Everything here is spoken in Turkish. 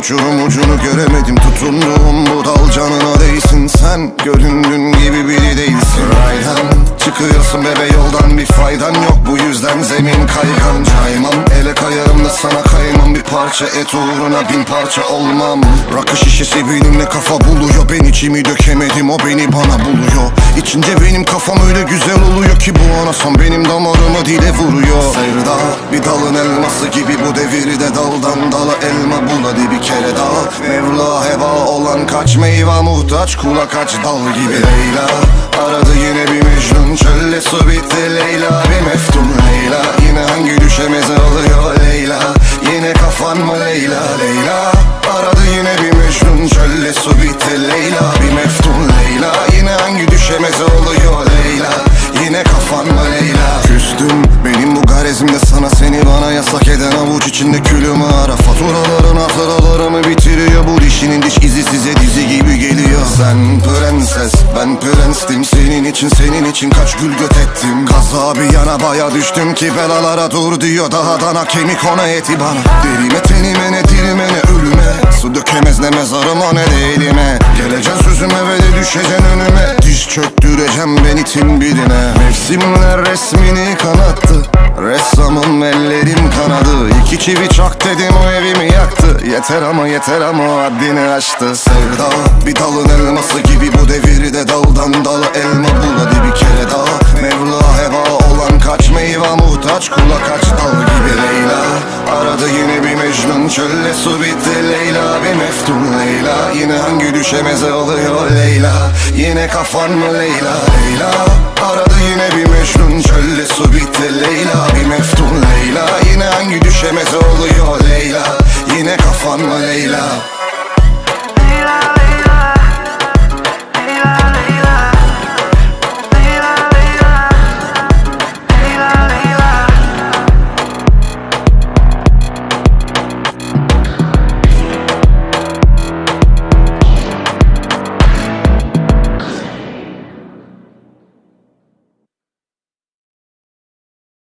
uçurum ucunu göremedim. Tutunduğum bu dal canına değsin. Sen göründüğün gibi biri değilsin. Raydan çıkıyorsun bebe, yoldan bir faydan yok. Bu yüzden zemin kaygan. Caymam, ele kayarım da sana kaymam. Bir parça et uğruna bin parça olmam. Rakı şişesi benimle kafa buluyor. Ben içimi dökemedim, o beni bana buluyor. İçince benim kafam öyle güzel oluyor ki bu anason benim damarımı dile vuruyor. Sevda bir dalın elması gibi, bu devirde daldan dala elma bul hadi bir kere daha. Mevla heba olan kaç meyve muhtaç kula, kaç dal gibi. Leyla aradı yine bir Mecnun, çölle su bitti Leyla bir meftun. Leyla yine hangi düşemeze alıyor Leyla, yine kafan mı Leyla? Leyla aradı yine bir Mecnun, çölle su bitti Leyla bir meftun. Leyla yine hangi düşemeze oluyor Leyla, yine kafan mı Leyla? Küstüm benim bu garezimde sana, seni bana yasak eden avuç içinde külümü ara. Faturaların hatıralarımı bitiriyor, bu dişinin diş izi size dizi gibi geliyor. Sen prenses ben prenstim, senin için kaç gül göt ettim. Kaza bir yana baya düştüm ki belalara dur diyor. Dahadan kemik ona eti bana. Derime tenime ne dilime ne ölüme, su dökemez ne mezarıma ne de elime. Geleceksin sözüme ve de düşeceksin önüme. Diz çöktüreceğim ben itin birine. Mevsimler resmini kanattı, ressamım ellerim kanadı. İki çivi çak dedim o evimi yaktı. Yeter ama o haddini aştı. Sevda bir dalın elması gibi, bu devirde daldan dala elma bul hadi bir kere daha. Mevla heba olan kaç meyve muhtaç kula, kaç dal gibi. Leyla aradı yine bir Mecnun, çölle su bitti Leyla bir meftun. Leyla yine hangi düşemeze oluyor Leyla, yine kafan mı Leyla? Leyla aradı yine bir Mecnun, çölle su bitti Leyla bir meftun. Leyla yine hangi düşemeze oluyor Leyla, yine kafan mı Leyla?